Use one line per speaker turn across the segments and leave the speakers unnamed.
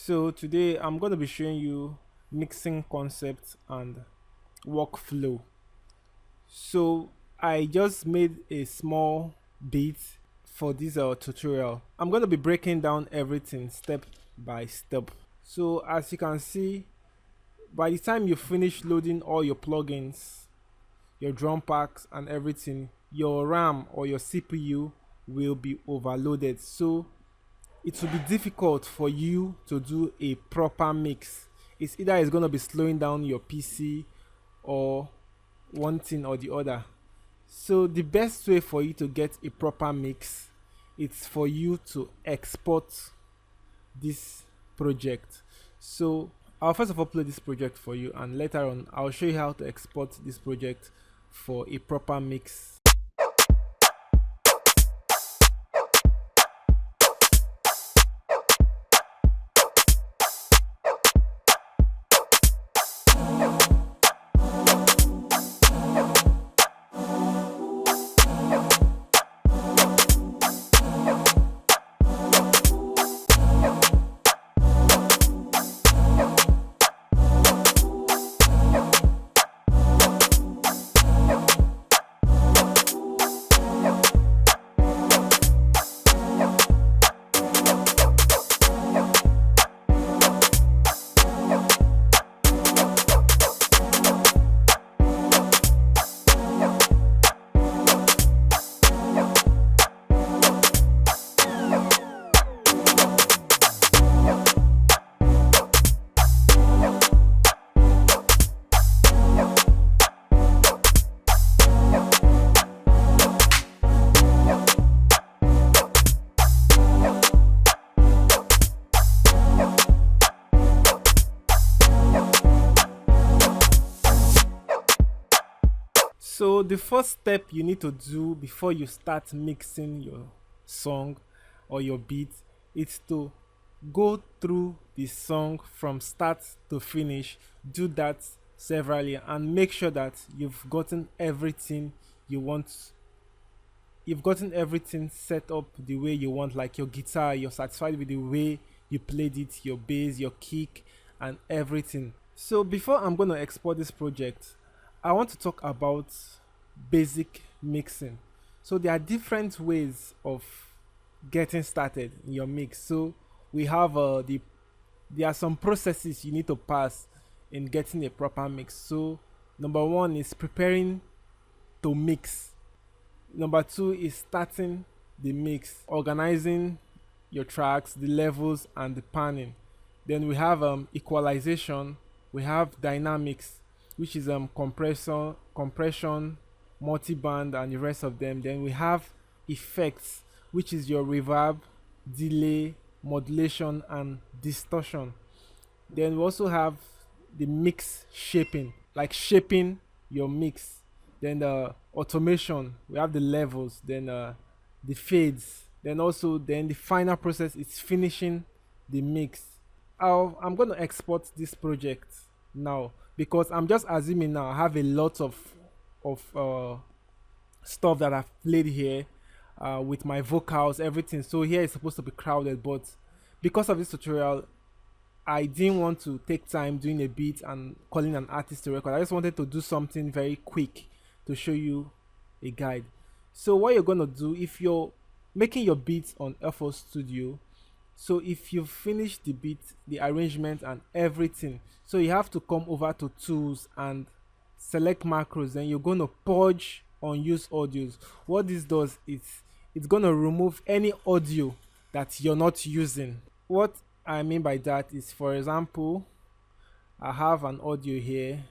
So today I'm going to be showing you mixing concepts and workflow. So I just made a small beat for this tutorial. I'm going to be breaking down everything step by step. So as you can see, by the time you finish loading all your plugins, your drum packs and everything, your RAM or your CPU will be overloaded. So it will be difficult for you to do a proper mix. It's going to be slowing down your PC or one thing or the other. So the best way for you to get a proper mix is for you to export this project. So I'll first of all play this project for you, and later on I'll show you how to export this project for a proper mix. So the first step you need to do before you start mixing your song or your beat is to go through the song from start to finish. Do that severally and make sure that you've gotten everything you want. You've gotten everything set up the way you want, like your guitar, you're satisfied with the way you played it, your bass, your kick, and everything. So before I'm going to export this project, I want to talk about basic mixing. So there are different ways of getting started in your mix. So we have there are some processes you need to pass in getting a proper mix. So number one is preparing to mix. Number two is starting the mix, organizing your tracks, the levels, and the panning. Then we have equalization, we have dynamics, which is compression, multiband, and the rest of them. Then we have effects, which is your reverb, delay, modulation, and distortion. Then we also have the mix shaping, like shaping your mix. Then the automation, we have the levels, then the fades, then also then the final process is finishing the mix. I'm going to export this project now because I'm just assuming now I have a lot of stuff that I've played here with my vocals, everything. So here is supposed to be crowded, but because of this tutorial, I didn't want to take time doing a beat and calling an artist to record. I just wanted to do something very quick to show you a guide. So what you're going to do, if you're making your beats on FL Studio, so if you've finished the beat, the arrangement and everything, so you have to come over to tools and select macros. Then you're going to purge unused audios. What this does is it's going to remove any audio that you're not using. What I mean by that is, for example, I have an audio here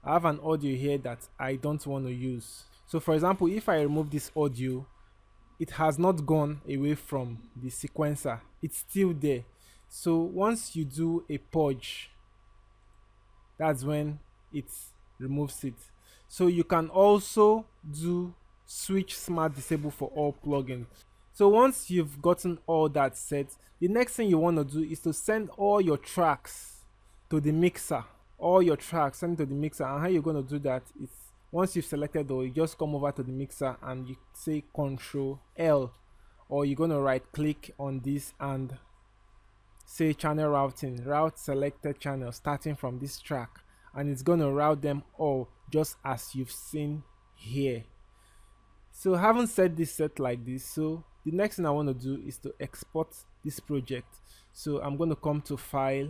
that I don't want to use. So for example, if I remove this audio, it has not gone away from the sequencer, it's still there. So once you do a purge, that's when it removes it. So you can also do switch smart disable for all plugins. So once you've gotten all that set, the next thing you want to do is to send all your tracks to the mixer. Send to the mixer. And how you're going to do that is, once you've selected all, you just come over to the mixer and you say Control L or you're going to right click on this and say channel routing, route selected channel starting from this track, and it's going to route them all just as you've seen here. So having set this set like this, so the next thing I want to do is to export this project. So I'm going to come to file,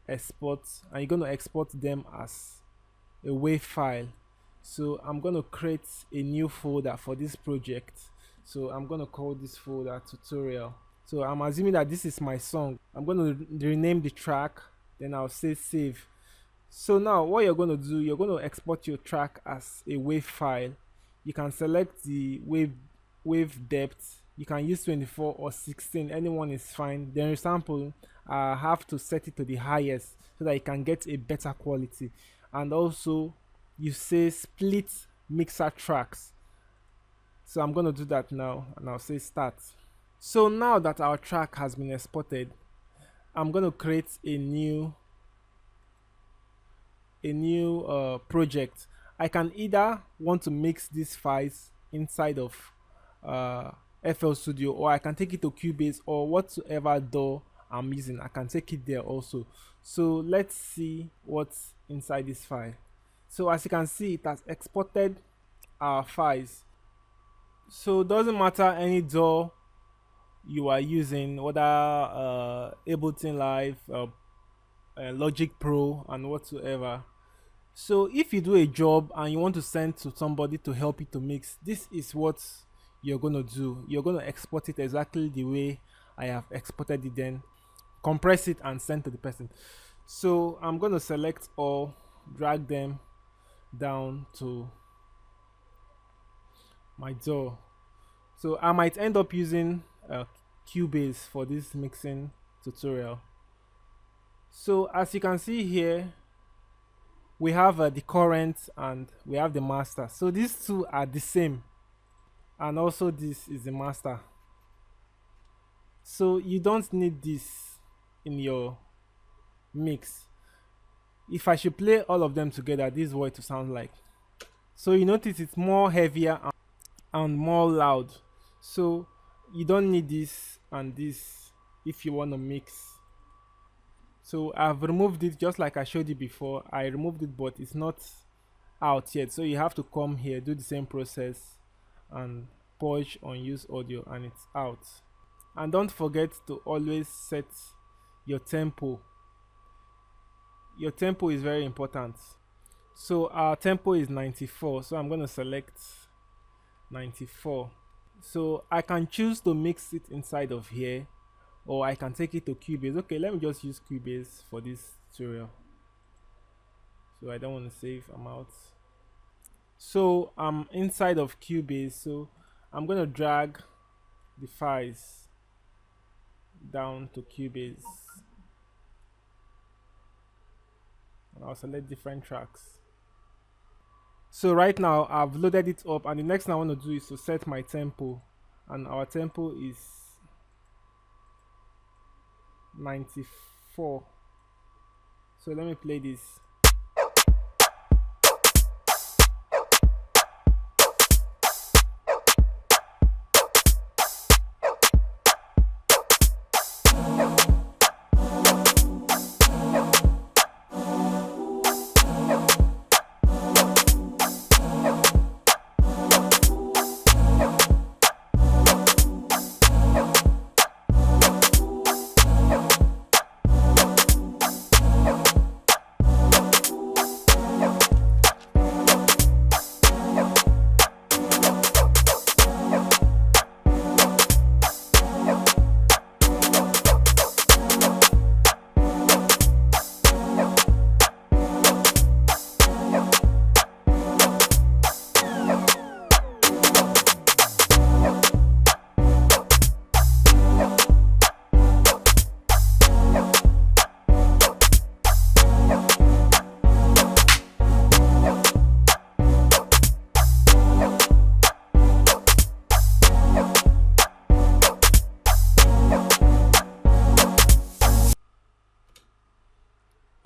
export, and you're going to export them as a WAV file. So I'm going to create a new folder for this project. So I'm going to call this folder tutorial. So I'm assuming that this is my song. I'm going to rename the track, then I'll say save. So now what you're going to do, you're going to export your track as a WAV file. You can select the wave depth. You can use 24 or 16, anyone is fine. Then example, I have to set it to the highest so that you can get a better quality. And also you say split mixer tracks. So I'm going to do that now, and I'll say start. So now that our track has been exported, I'm going to create a new project. I can either want to mix these files inside of FL Studio, or I can take it to Cubase, or whatsoever DAW I'm using, I can take it there also. So let's see what's inside this file. So as you can see, it has exported our files. So it doesn't matter any DAW you are using, whether Ableton Live, Logic Pro, and whatsoever. So if you do a job and you want to send to somebody to help you to mix, this is what you're going to do. You're going to export it exactly the way I have exported it, then compress it and send to the person. So I'm going to select all, drag them down to my DAW. So I might end up using Cubase for this mixing tutorial. So as you can see here, we have the current and we have the master. So these two are the same, and also this is the master. So you don't need this in your mix. If I should play all of them together, this is what it will sound like. So you notice it's more heavier and more loud. So you don't need this and this if you want to mix. So I've removed it just like I showed you before. I removed it, but it's not out yet. So you have to come here, do the same process, and purge on use audio, and it's out. And don't forget to always set your tempo. Your tempo is very important. So our tempo is 94, so I'm going to select 94. So I can choose to mix it inside of here, or I can take it to Cubase. Okay, let me just use Cubase for this tutorial. So I don't want to save, I'm out. So I'm inside of Cubase, so I'm going to drag the files down to Cubase, and I'll select different tracks. So right now I've loaded it up, and the next thing I want to do is to set my tempo, and our tempo is 94. So let me play this.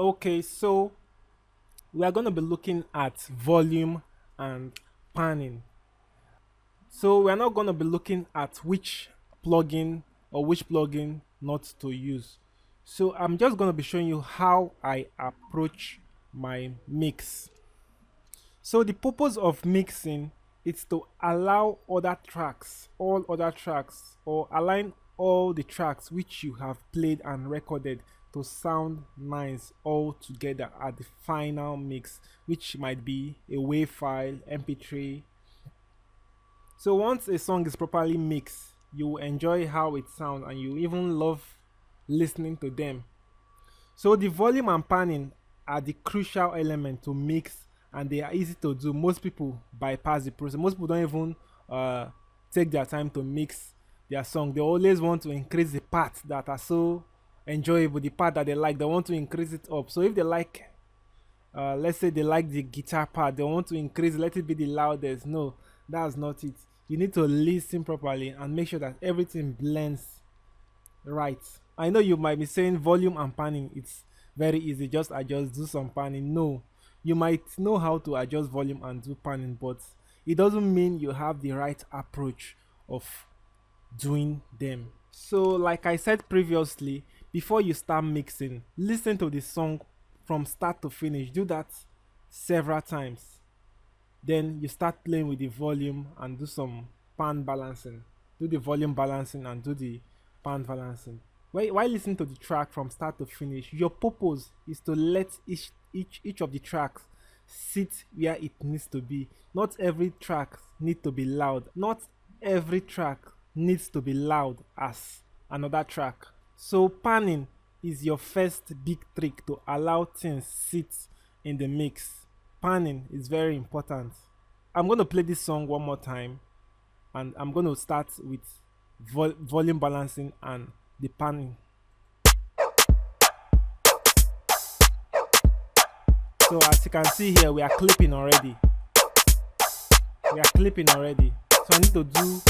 Okay, so we are going to be looking at volume and panning. So we're not going to be looking at which plugin or which plugin not to use. So I'm just going to be showing you how I approach my mix. So the purpose of mixing is to allow other tracks, all other tracks, or align all the tracks which you have played and recorded to sound nice all together at the final mix, which might be a WAV file, MP3. So once a song is properly mixed, you will enjoy how it sounds and you even love listening to them. So the volume and panning are the crucial element to mix, and they are easy to do. Most people bypass the process. Most people don't even uh, take their time to mix their song. They always want to increase the parts that are so enjoyable, the part that they like. They want to increase it up. So if they like, let's say they like the guitar part, they want to increase, let it be the loudest. No, that's not it. You need to listen properly and make sure that everything blends right. I know you might be saying volume and panning, it's very easy, just adjust, do some panning. No, you might know how to adjust volume and do panning, but it doesn't mean you have the right approach of doing them. So like I said previously, before you start mixing, listen to the song from start to finish. Do that several times. Then you start playing with the volume and do some pan balancing. Do the volume balancing and do the pan balancing. While listening to the track from start to finish, your purpose is to let each of the tracks sit where it needs to be. Not every track needs to be loud. Not every track needs to be loud as another track. So panning is your first big trick to allow things sit in the mix. Panning is very important. I'm going to play this song one more time, and I'm going to start with volume balancing and the panning. So as you can see here, we are clipping already. We are clipping already. So I need to do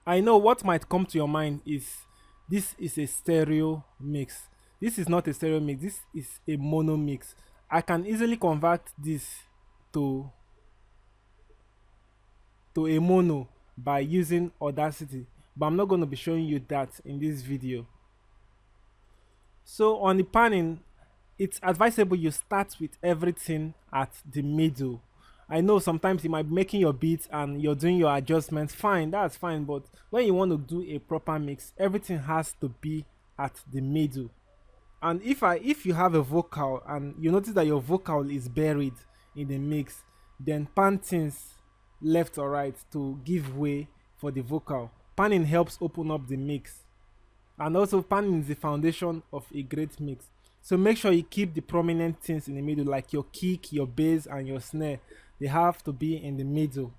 I know what might come to your mind is this is a stereo mix. This is not a stereo mix, this is a mono mix. I can easily convert this to a mono by using Audacity, but I'm not going to be showing you that in this video. So on the panning, it's advisable you start with everything at the middle. I know sometimes you might be making your beats and you're doing your adjustments. Fine, that's fine. But when you want to do a proper mix, everything has to be at the middle. And if you have a vocal and you notice that your vocal is buried in the mix, then pan things left or right to give way for the vocal. Panning helps open up the mix. And also panning is the foundation of a great mix. So make sure you keep the prominent things in the middle, like your kick, your bass, and your snare. They have to be in the middle.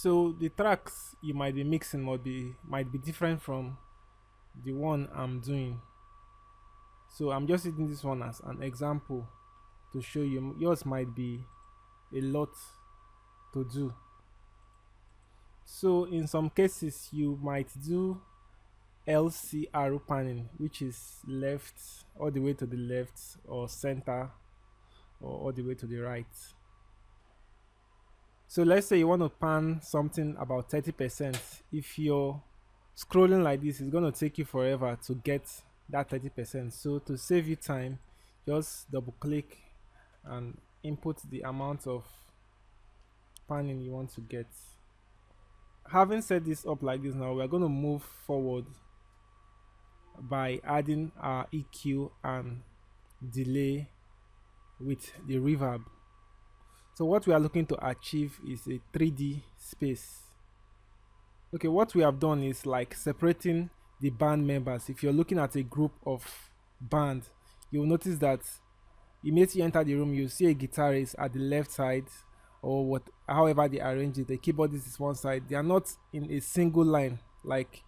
So the tracks you might be mixing might be different from the one I'm doing. So I'm just using this one as an example to show you. Yours might be a lot to do. So in some cases you might do LCR panning, which is left all the way to the left, or center, or all the way to the right. So let's say you want to pan something about 30%. If you're scrolling like this, it's going to take you forever to get that 30%. So to save you time, just double click and input the amount of panning you want to get. Having set this up like this, now we're going to move forward by adding our EQ and delay with the reverb. So what we are looking to achieve is a 3D space. Okay, what we have done is like separating the band members. If you're looking at a group of band, you'll notice that immediately you enter the room, you see a guitarist at the left side, or what, however they arrange it. The keyboardist is one side. They are not in a single line, like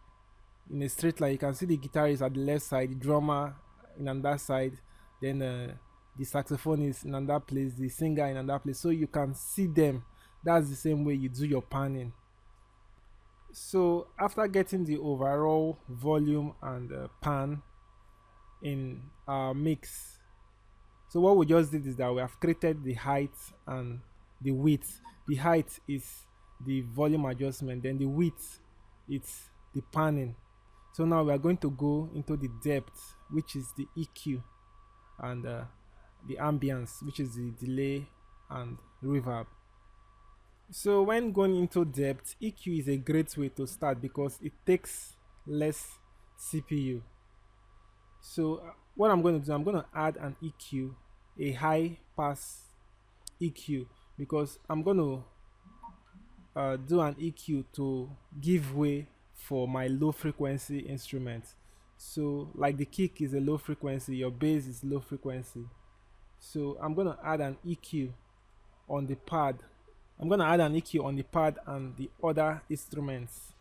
in a straight line. You can see the guitarist at the left side, the drummer in another side, then the saxophonist in another place, the singer in another place, so you can see them. That's the same way you do your panning. So after getting the overall volume and pan in our mix, so what we just did is that we have created the height and the width. The height is the volume adjustment, then the width, it's the panning. So now we are going to go into the depth, which is the EQ, and the ambience, which is the delay and reverb. So when going into depth, EQ is a great way to start because it takes less CPU. So what I'm going to do, I'm going to add an EQ, a high pass EQ, because I'm going to do an EQ to give way for my low frequency instrument. So like the kick is a low frequency, your bass is low frequency. So I'm going to add an EQ on the pad. I'm going to add an EQ on the pad and the other instruments.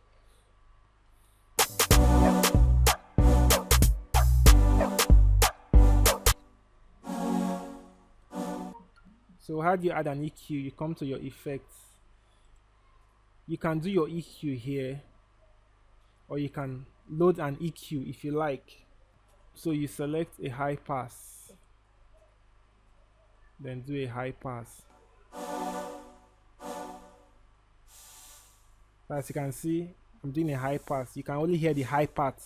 So how do you add an EQ? You come to your effects. You can do your EQ here, or you can load an EQ if you like. So you select a high pass, then do a high pass. As you can see, I'm doing a high pass. You can only hear the high part.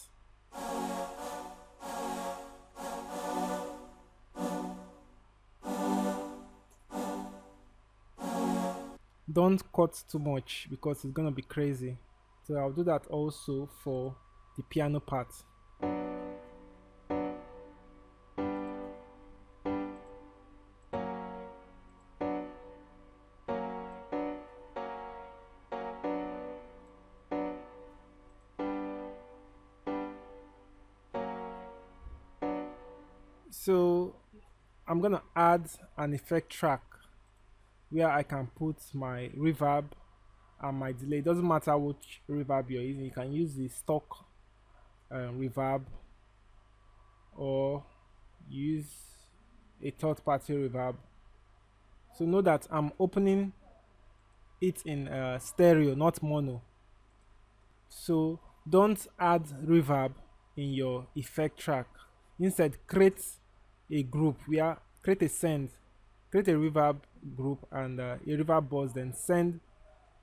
Don't cut too much because it's gonna be crazy. So I'll do that also for the piano part. So I'm gonna add an effect track where I can put my reverb and my delay. It doesn't matter which reverb you're using. You can use the stock reverb, or use a third-party reverb. So know that I'm opening it in stereo, not mono. So don't add reverb in your effect track. Instead, create a group where create a reverb group and a reverb bus, then send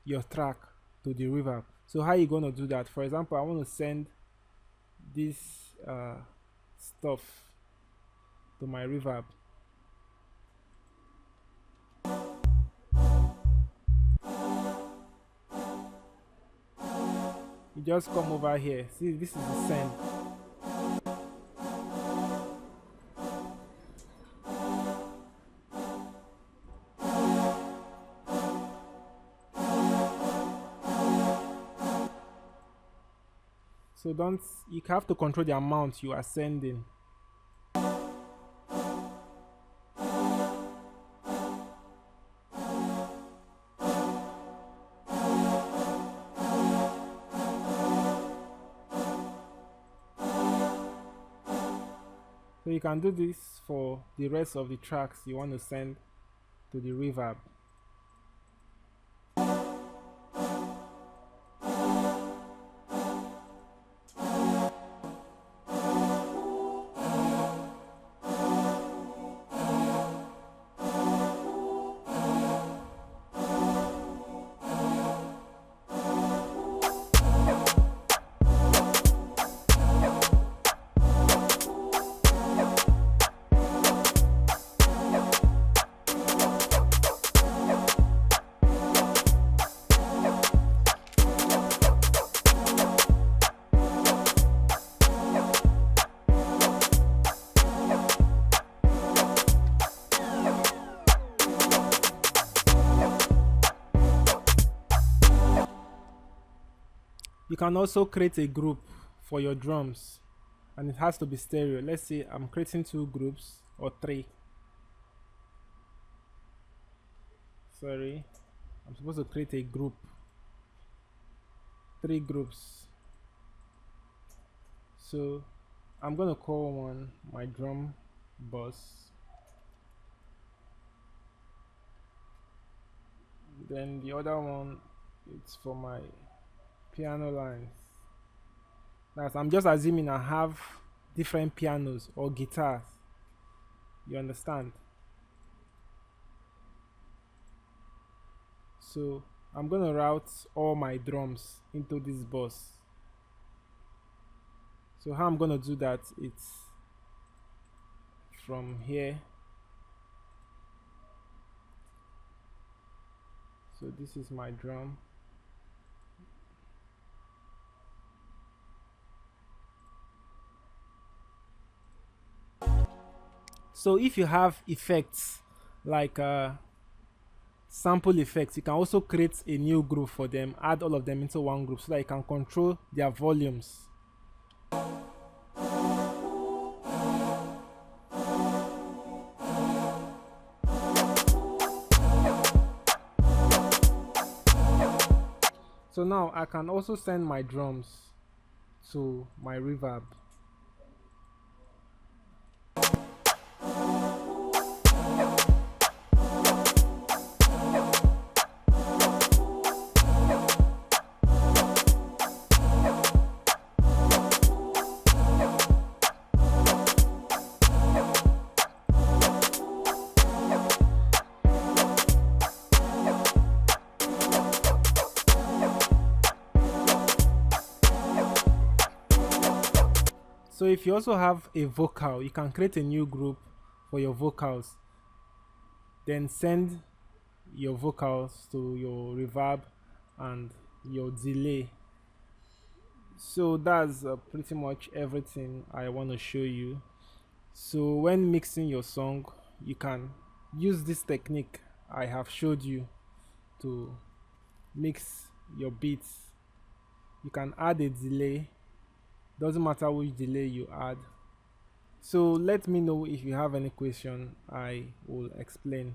your track to the reverb. So how you gonna do that? For example, I want to send this stuff to my reverb. You just come over here. See, this is the send. So you have to control the amount you are sending. So you can do this for the rest of the tracks you want to send to the reverb. You can also create a group for your drums, and it has to be stereo. Let's say I'm creating two groups or three. Sorry, I'm supposed to create a group, three groups. So I'm gonna call one my drum bus, then the other one it's for my piano lines. That's, I'm just assuming I have different pianos or guitars. You understand? So I'm gonna route all my drums into this bus. So how I'm gonna do that, it's from here. So this is my drum. So if you have effects like sample effects, you can also create a new group for them, add all of them into one group so that you can control their volumes. So now I can also send my drums to my reverb. So if you also have a vocal, you can create a new group for your vocals, then send your vocals to your reverb and your delay. So that's pretty much everything I want to show you. So when mixing your song, you can use this technique I have showed you to mix your beats. You can add a delay, doesn't matter which delay you add. So let me know if you have any question, I will explain.